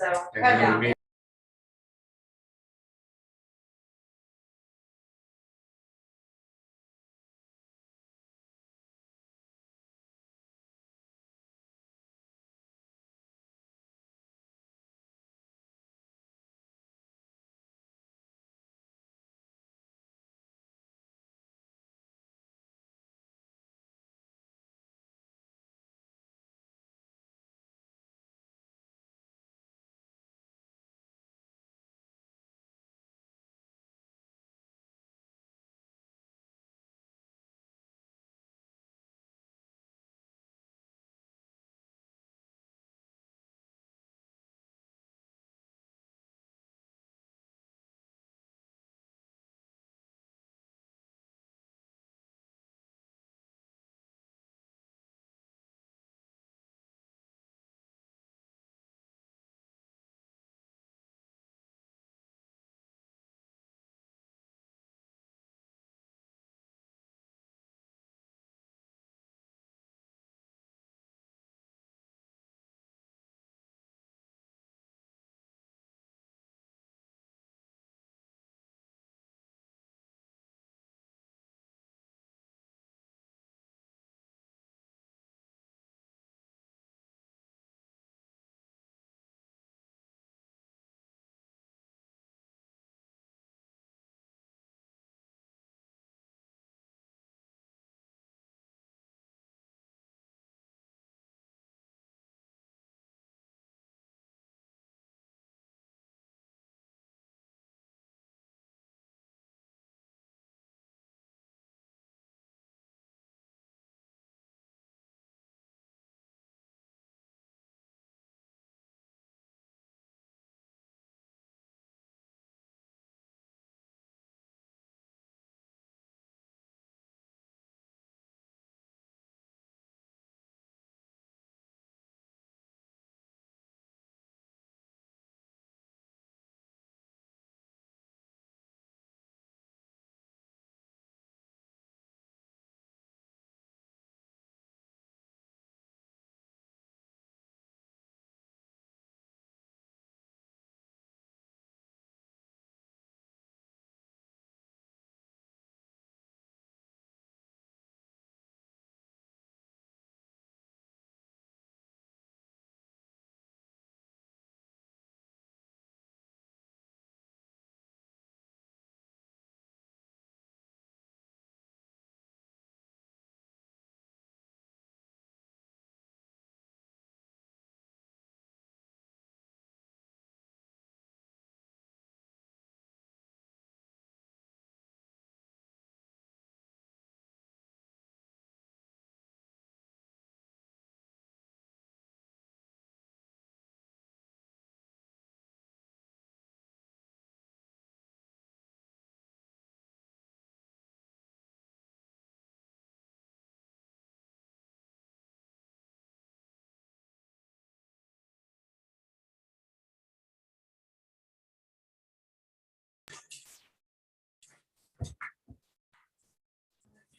so And cut then down. we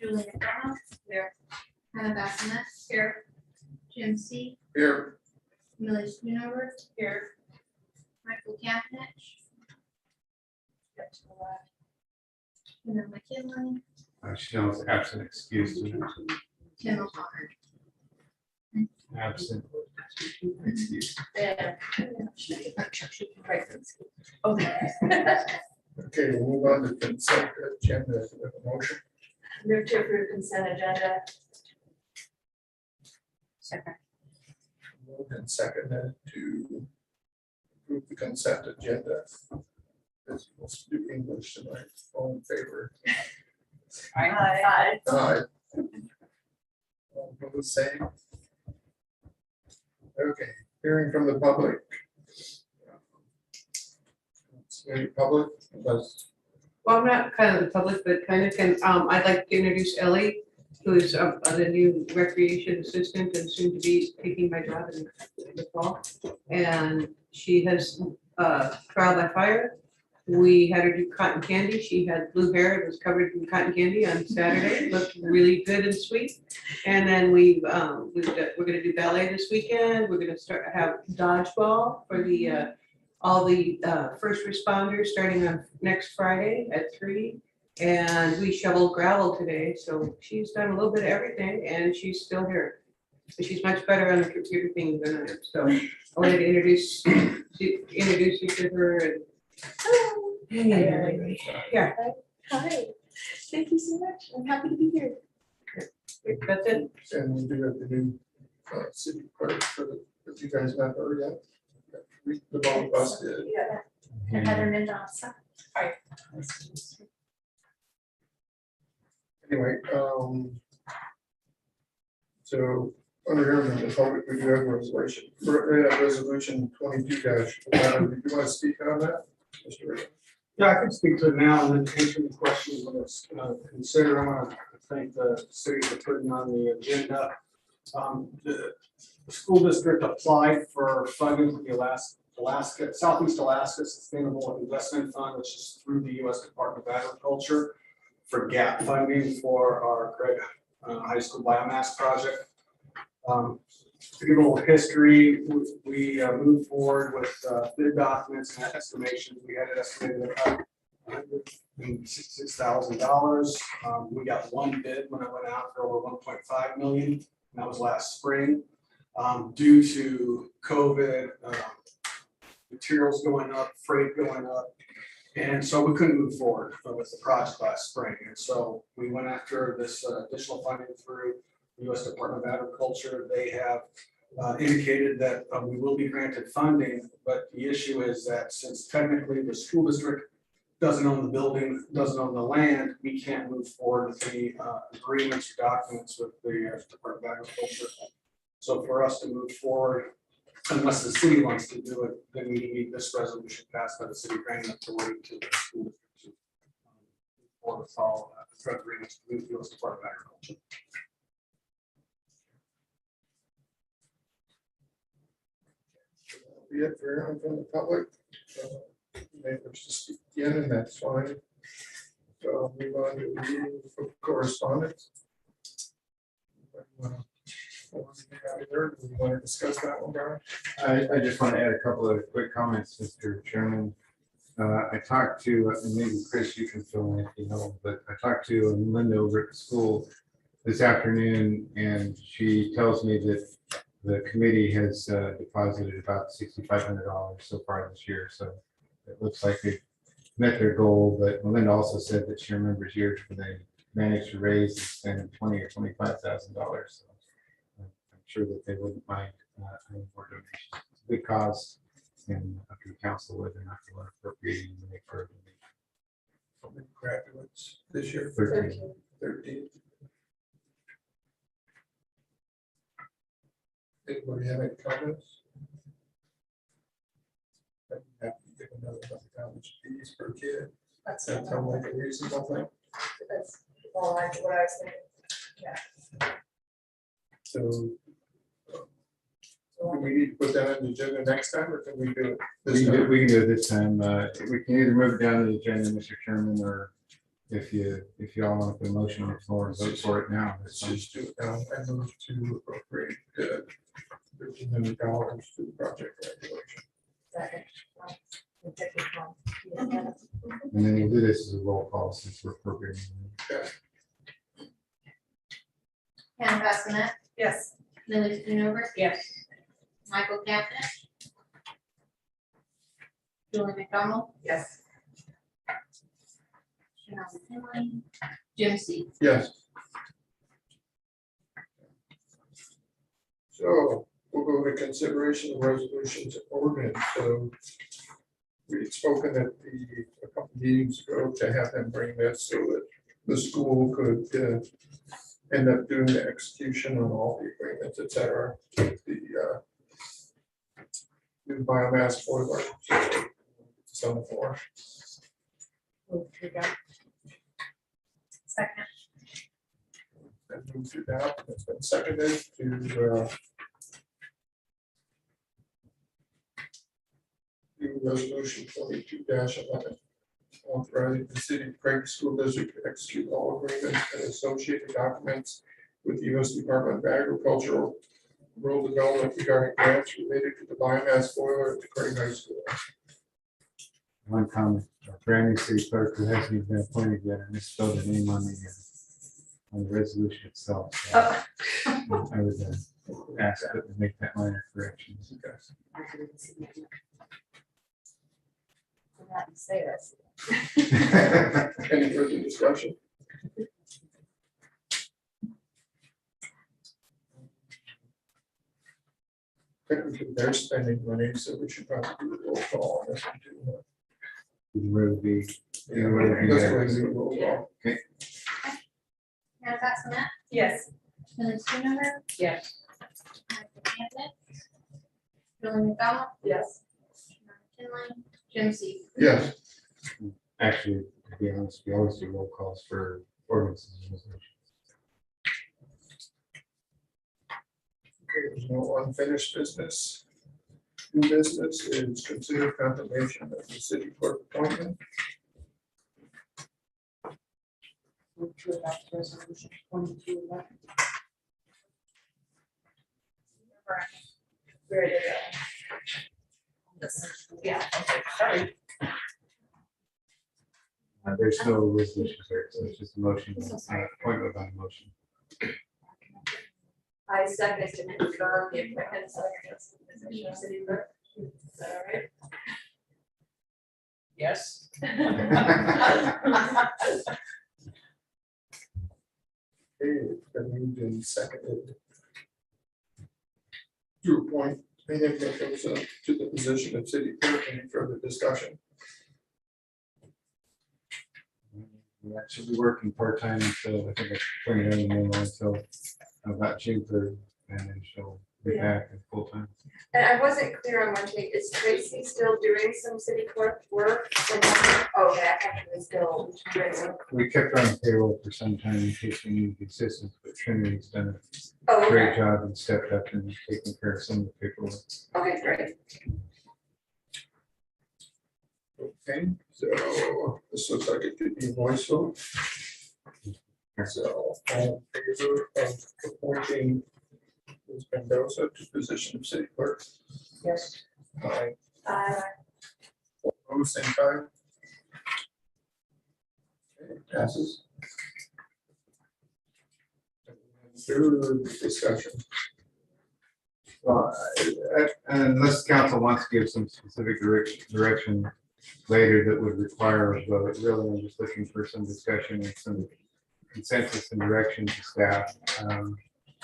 Julie McDonald. Here. Hannah Bassett. Here. Jim C. here, Millie Schoonover. Here. Michael Campnich. Step to the left. And then McKinley. Chanel's absent, excused, Tim O'Connor. absent, excused. Yeah. Okay, we'll move on to consent agenda. Is there a motion? Move to approve consent agenda. Second. Moved and seconded to approve the consent agenda. This must do English tonight. All in favor? Aye. Aye. All opposed, same. Okay, hearing from the public. Any public, unless Well, I'm not kind of the public, but kind of can, I'd like to introduce Ellie, who is the new recreation assistant and soon to be taking my job in the fall. And she has trial by fire. We had her do cotton candy. She had blue hair. It was covered in cotton candy on Saturday. It looked really good and sweet. And then we're gonna do ballet this weekend. We're gonna have dodgeball for the all the first responders starting on next Friday at 3. And we shoveled gravel today, so she's done a little bit of everything and she's still here. But she's much better on the computer thing than I am, so I wanted to introduce you to her and. Hey, everybody. Yeah, Hi, thank you so much. I'm happy to be here. that's it. And we do have the new city clerk for the, if you guys not heard yet. The both of us did. Yeah. And Heather Mendoza. Anyway, so under here in the public, we do have a resolution, resolution 22-11. Do you want to speak on that, Mr. Ray? Yeah, I can speak to it now and then answer the questions when it's considered. I want to thank the city for putting on the agenda. The school district applied for funding for the Southeast Alaska Sustainable Investment Fund, which is through the U.S. Department of Agriculture, for gap funding for our Craig High School biomass project. To give a little history, we moved forward with bid documents and estimations. We had it estimated at $166,000. We got one bid when I went out for over 1.5 million, and that was last spring. Due to COVID, materials going up, freight going up, and so we couldn't move forward with the project last spring. And so we went after this additional funding through the U.S. Department of Agriculture. They have indicated that we will be granted funding, but the issue is that since technically the school district doesn't own the building, doesn't own the land, we can't move forward with any agreements or documents with the Department of Agriculture. So for us to move forward, unless the city wants to do it, then we need this resolution passed by the city granting authority to the school district or to follow the agreements with the U.S. Department of Agriculture. We have for everyone from the public. May wish to speak again, and that's fine. So I'll move on to the reading for correspondence. We want to discuss that one, Brian? I just want to add a couple of quick comments, Mr. Chairman. I talked to, and maybe Chris, you can fill in if you know, but I talked to Linda over at the school this afternoon, and she tells me that the committee has deposited about $6,500 so far this year. So it looks like they've met their goal, but Melinda also said that she remembers years when they managed to raise and spend $20,000 or $25,000. So I'm sure that they wouldn't mind any more donations. It's a good cause, and up to the council whether or not they want to appropriate any money for it. How many graduates this year? 13. 13. Anybody have any comments? I'd be happy to give another $100 fees per kid. That sounds like a reasonable thing. That's all I, what I was thinking. So do we need to put that on the agenda next time, or can we do it We this can do time? we can do it this time. We can either move it down to the agenda, Mr. Chairman, or if y'all want to put a motion on the floor and vote for it now. Let's that's fine. just do it now. I move to appropriate $1,300 to the project regulation. Second. We'll take it from- yeah. And then we'll do this as a roll call since we're appropriating. Hannah Bassett, Yes. Lily Schoonover, Yes. Michael Cavanagh, Julie McDonald, Yes. Cheryl Finley, Jim C. Yes. So we'll go to consideration of resolutions and ordinance. So we had spoken at a couple meetings ago to have them bring this so that the school could end up doing the execution on all the agreements, et cetera. The new biomass boiler. It's on the floor. Move to go. Second. And move through that. It's been seconded to do resolution 22-11. Authorizing the city of Craig School District to execute all agreements and associated documents with the U.S. Department of Agricultural Rural Development regarding grants related to the biomass boiler at the Craig High School. one comment, a brand new city clerk who hasn't even been appointed yet, I misspelled the name on the resolution itself. So I would ask that we make that minor correction. I'm not to say this. Any further discussion? Technically, they're spending money, so we should probably do a roll call on this one too. Where would be, Yeah, where would be let's go that? ahead and do a roll call. Hannah Bassett, Yes. Helen Schoonover, Yes. Michael Campbell, Julie McDonald, Yes. Kinley, Jim C. Yes, Actually, to be honest, we always do roll calls for ordinances and resolutions. there's no unfinished business. New business is consider confirmation of the city clerk appointment. Move to adopt resolution 2211. Where did it go? Yeah, okay, sorry. There's no resolution here, so it's just a motion, appointment by motion. I second to confirm the appointment of the position of city clerk. Is that all right? Yes. Okay, it's been moved and seconded to appoint Dana Mendoza to the position of city clerk. Any further discussion? We should be working part-time until, I think I pointed out in the memo, until about June 3rd, and then she'll be back at full-time. And I wasn't clear on one thing, is Tracy still doing some city clerk work? Oh, that actually still doing some. We kept her on payroll for some time in case we needed assistance, but Trinity's done Oh, a great okay, job and stepped up and taken care of some of the paperwork. okay, great. Okay, so this looks like it could be a voice vote. So, all in favor of appointing Ms. Mendoza to position of city clerk? Yes. Aye. Uh, Opposed, same sign. Okay, passes. Third discussion. Well, unless council wants to give some specific direction later that would require a vote, really, I'm just looking for some discussion and some consensus and direction to staff.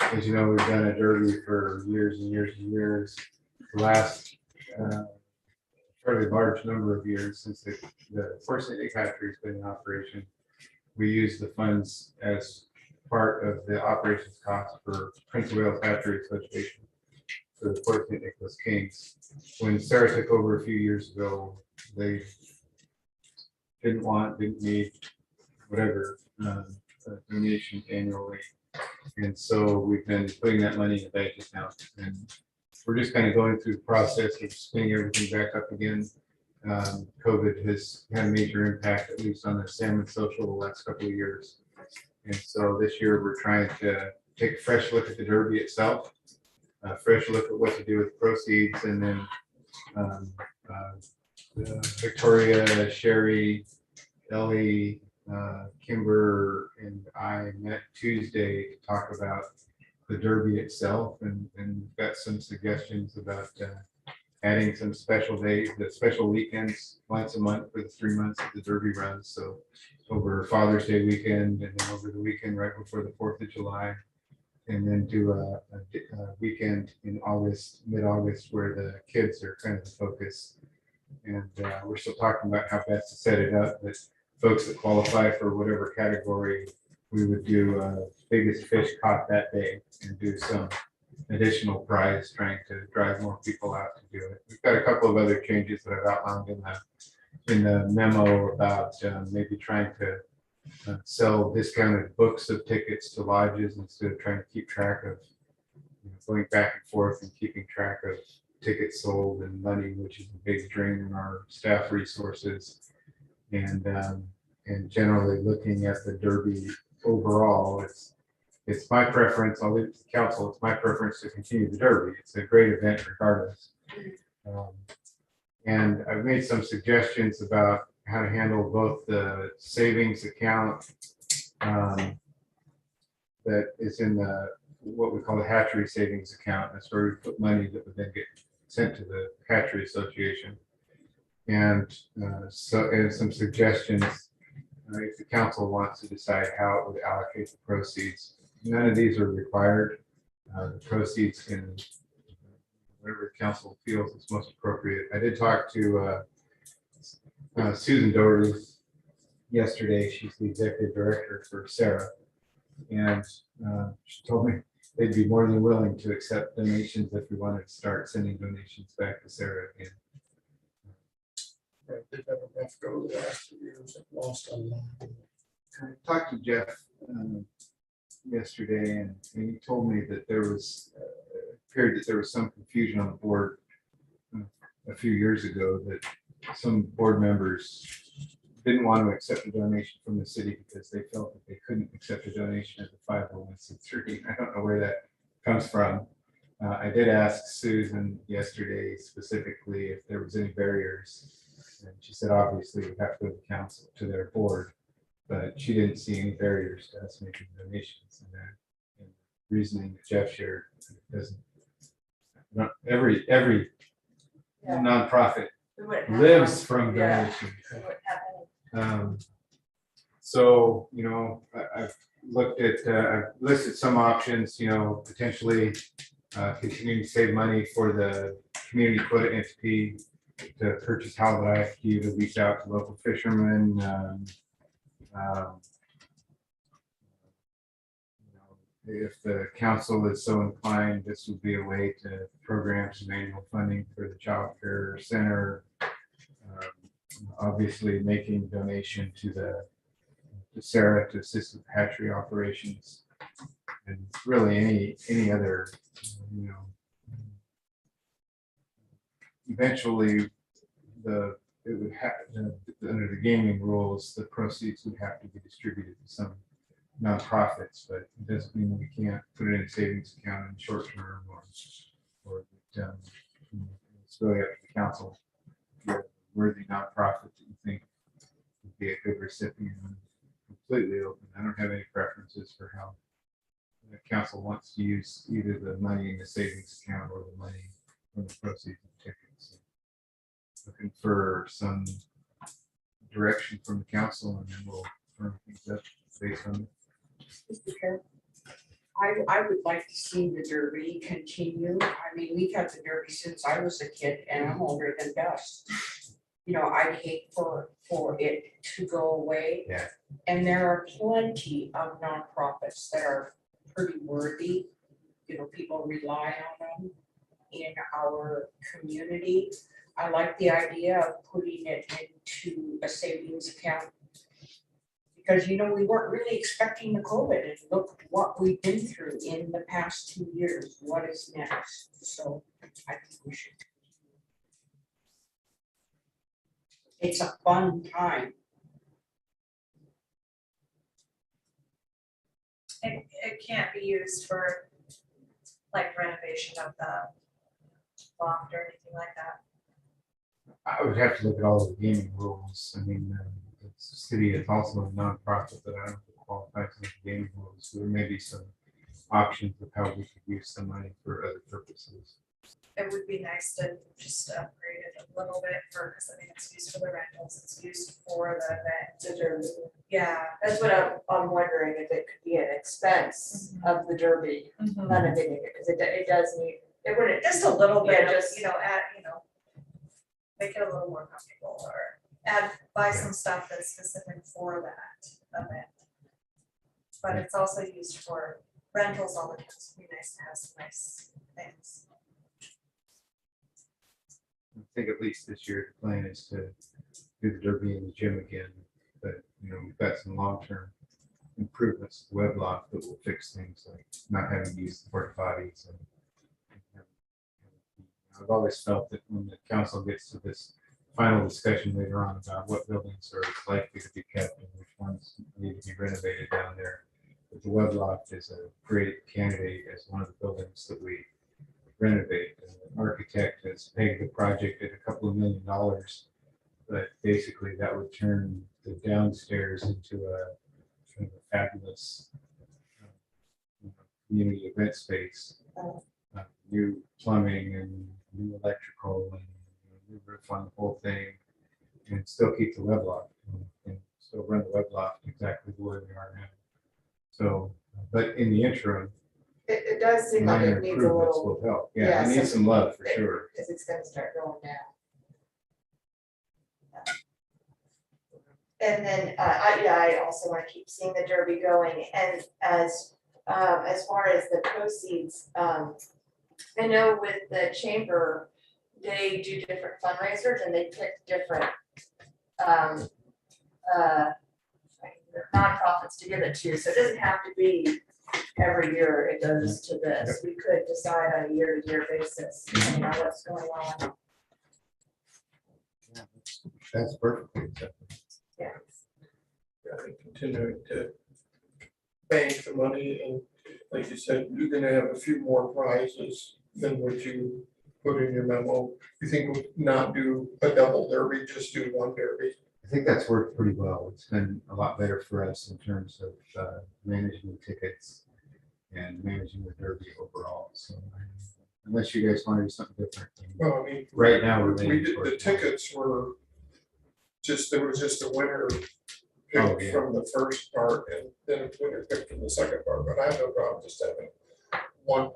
As you know, we've done a derby for years and years and years. The last fairly large number of years since the first Nick hatchery has been in operation. We use the funds as part of the operations cost for Prince of Wales Hatchery Association for the Fort St. Nicholas Kings. When Sarah took over a few years ago, they didn't need whatever donation annually. And so we've been putting that money in the bank account, and we're just kind of going through the process of spinning everything back up again. COVID has had a major impact, at least on the salmon social, the last couple of years. And so this year we're trying to take a fresh look at the derby itself, a fresh look at what to do with proceeds, and then Victoria, Sherry, Ellie, Kimber, and I met Tuesday to talk about the derby itself, and we've got some suggestions about adding some special days, the special weekends once a month for the 3 months of the derby runs. So over Father's Day weekend, and then over the weekend right before the 4th of July, and then do a weekend in August, mid-August, where the kids are kind of the focus. And we're still talking about how best to set it up, but folks that qualify for whatever category, we would do biggest fish caught that day and do some additional prize, trying to drive more people out to do it. We've got a couple of other changes that I've outlined in the memo about maybe trying to sell discounted books of tickets to lodges instead of trying to keep track of going back and forth and keeping track of tickets sold and money, which is a big drain on our staff resources. And generally looking at the derby overall, it's my preference, I'll leave it to the council, it's my preference to continue the derby. It's a great event regardless. And I've made some suggestions about how to handle both the savings account that is in the, what we call the hatchery savings account. That's where we put money that would then get sent to the hatchery association. And and some suggestions, if the council wants to decide how it would allocate the proceeds. None of these are required. The proceeds can, whatever the council feels is most appropriate. I did talk to Susan Doherty yesterday. She's the executive director for Sarah. And she told me they'd be more than willing to accept donations if we wanted to start sending donations back to Sarah again. Right, they've had enough go the last 2 years and lost a lot. I talked to Jeff yesterday, and he told me that there was appeared that there was some confusion on the board a few years ago, that some board members didn't want to accept a donation from the city because they felt that they couldn't accept a donation as a 501c3. I don't know where that comes from. I did ask Susan yesterday specifically if there was any barriers, and she said obviously we have to go to council, to their board, but she didn't see any barriers to us making donations. And that and reasoning that Jeff shared doesn't. Not every Yeah. nonprofit We wouldn't have lives one. from Yeah. donations. We wouldn't have any. So, you know, I've looked at, I've listed some options, you know, potentially continuing to save money for the community quota entity to purchase halibut IFQ to lease out to local fishermen. You know, if the council is so inclined, this would be a way to program some annual funding for the child care center. Obviously, making donation to Sarah to assist with hatchery operations, and really any other, you know. Eventually, it would have, under the gaming rules, the proceeds would have to be distributed to some nonprofits, but it doesn't mean we can't put it in a savings account in the short term, or it's really up to the council. Worthy nonprofit that you think would be a good recipient. I'm completely open. I don't have any preferences for how the council wants to use either the money in the savings account or the money from the proceeds of tickets. Looking for some direction from the council, and then we'll firm things up based on it. Mr. Chair, I would like to see the Derby continue. I mean, we've had the Derby since I was a kid and I'm older than dust. You know, I'd hate for it to go away. Yeah. And there are plenty of nonprofits that are pretty worthy. You know, people rely on them in our community. I like the idea of putting it into a savings account. Because, you know, we weren't really expecting the COVID, and look what we've been through in the past 2 years. What is next? So I think we should. It's a fun time. It can't be used for like renovation of the loft or anything like that. I would have to look at all of the gaming rules. I mean, the city is also a nonprofit that I don't think qualifies under the gaming rules. So there may be some options of how we could use some money for other purposes. It would be nice to just upgrade it a little bit for, because I mean, it's used for the rentals, it's used for the event. Yeah. That's what I'm wondering, if it could be an expense of the Derby, renovating it, because it does need, it wouldn't. Just a little bit, Yeah, just, add, make it a little more comfortable, or buy some stuff that's specific for that event. But it's also used for rentals all the time, so it'd be nice to have some nice things. I think at least this year, the plan is to do the Derby in the gym again, but, you know, we've got some long-term improvements to the web lock that will fix things like not having to use the porta potties. And I've always felt that when the council gets to this final discussion later on about what buildings are likely to be kept and which ones need to be renovated down there, that the web loft is a great candidate as one of the buildings that we renovate. The architect has pegged the project at $2 million, but basically that would turn the downstairs into a kind of a fabulous community event space. New plumbing and new electrical and new roof on the whole thing, and still keep the web loft and still run the web loft exactly the way we are now. So, but in the interim, It does seem like minor it needs a improvements little, will help. yeah, Yeah, it needs some love for sure. because it's gonna start going down. And then, I also wanna keep seeing the Derby going, and as far as the proceeds, I know with the chamber, they do different fundraisers and they pick different, nonprofits to give it to, so it doesn't have to be every year it goes to this. We could decide on a year-to-year basis, depending on what's going on. That's perfectly acceptable. Yeah. And continuing to bank the money, and like you said, you're gonna have a few more prizes than what you put in your memo. You think we'll not do a double derby, just do one derby? I think that's worked pretty well. It's been a lot better for us in terms of managing the tickets and managing the derby overall. So unless you guys want to do something different. Well, I mean. Right now, we're We leaning did, the towards- tickets were just, there was just a winner Oh, picked yeah. from the first part and then a winner picked from the second part, but I have no problem just having one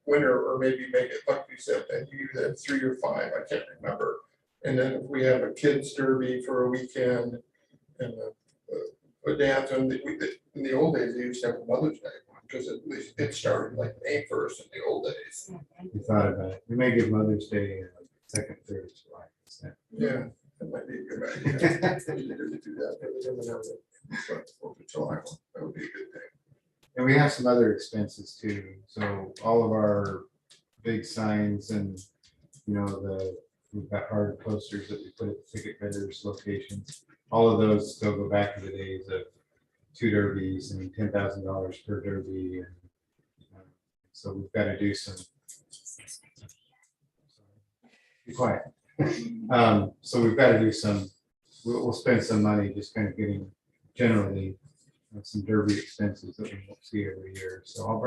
winner, or maybe make it like you said, that you either have 3 or 5, I can't remember. And then if we have a kids derby for a weekend and a dance, and in the old days, they used to have a Mother's Day one, because at least it started like May 1st in the old days. We thought about it. We may give Mother's Day second, third of July instead. Yeah, that might be a good idea. We need to do that, but we don't have it. But 4th of July one, that would be a good thing. And we have some other expenses too. So all of our big signs and, we've got hard posters that we put at the ticket vendors locations. All of those still go back to the days of 2 derbies and $10,000 per derby. And so we've got to do some. Be quiet. So we've got to do some, we'll spend some money just kind of getting generally some derby expenses that we won't see every year. So I'll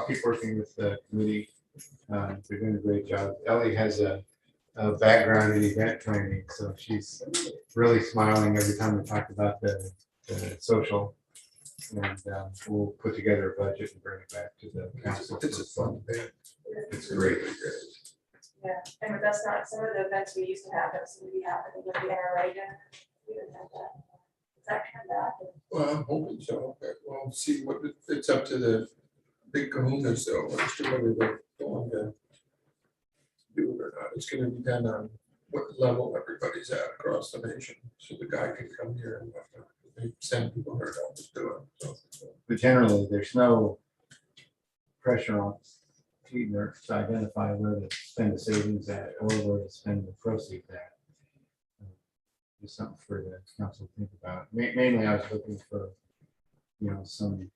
keep working with the committee. They're doing a great job. Ellie has a background in event planning, so she's really smiling every time we talk about the social. And we'll put together a budget and bring it back to the council. It's a fun thing. It's great. Yeah, and that's not some of the events we used to have, that seem to be happening with the NRA. We didn't have that. Is that kind of bad? Well, I'm hoping so, but we'll see what, it's up to the big kahunas though, as to whether they're going to do it or not. It's gonna depend on what level everybody's at across the nation, so the guy can come here and whatnot. They send people here to help us do it, so. But generally, there's no pressure on Keaton to identify where to spend the savings at or where to spend the proceeds at. Just something for the council to think about. Mainly, I was looking for, some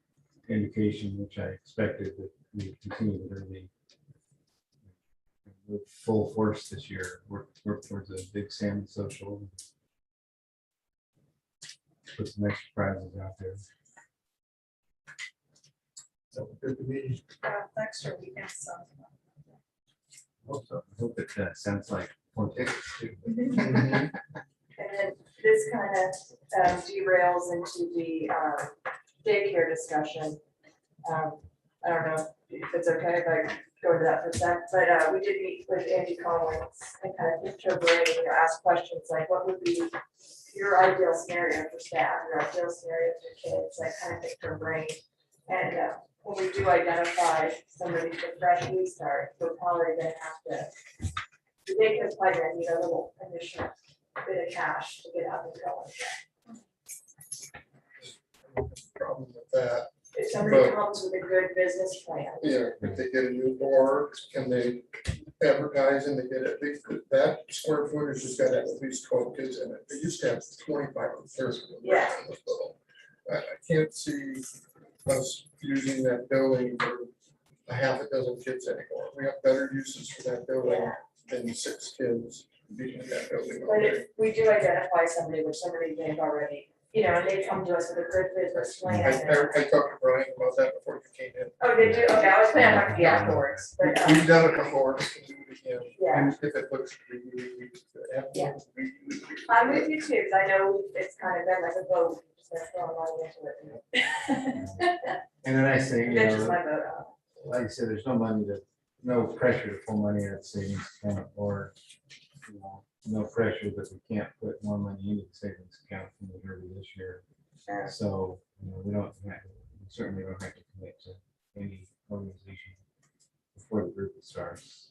indication, which I expected, that we continue to really with full force this year, work towards a big salmon social. Put some extra prizes out there. So good to meet you. Extra weekend stuff. Also, I hope it sounds like more tickets too. And then this kind of derails into the daycare discussion. I don't know if it's okay if I go into that for a sec, but we did meet with Andy Collins and kind of picked her brain, ask questions like, what would be your ideal scenario for staff, your ideal scenario for kids, like kind of picked her brain. And when we do identify somebody for fresh restart, we're probably gonna have to, the daycare's probably gonna need a little initial bit of cash to get up and going. Problem with that. If somebody But- comes with a good business plan, Yeah, if they get a new bar, can they advertise and they get at least, that square footage has got to have at least 12 kids in it. They used to have 25 or 30. when we were Yeah. in this little. I can't see us using that building for a half a dozen kids anymore. We have better uses for that building Yeah. than 6 kids being in that building all But day. if we do identify somebody, which somebody named already, you know, and they come to us with a good business I plan. talked to Brian about that before you came in. Oh, did you? Okay, I was planning on talking to you afterwards, but, We've done it before, we can do it again. Yeah. And if it looks really, Yeah. I'm with you too, because I know it's kind of been like a vote, just gonna throw a lot into it. And then I say, you That's just know, my vote. like I said, there's no pressure to pull money out of savings account or, you know, no pressure that we can't put more money into the savings account from the Derby this year. Sure. So, you know, we certainly don't have to commit to any organization before the group starts.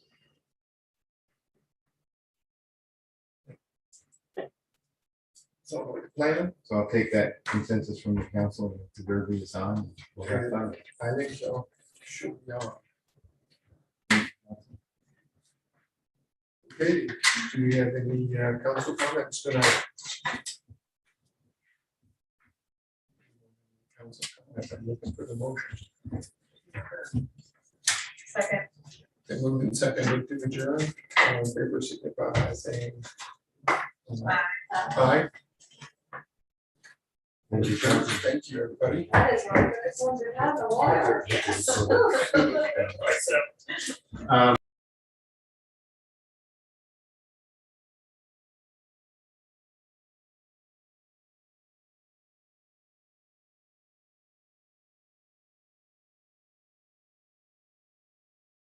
So we plan, So I'll take that consensus from the council, that the Derby is on, and we'll have fun. I think so, should be on. Okay, do you have any council comments tonight? Council comments, I'm looking for the motion. Second. Then moved and seconded to adjourn, all in favor, signify by saying. Aye. Thank you, council. Thank you, everybody. That is one of the good ones that have the water. Um,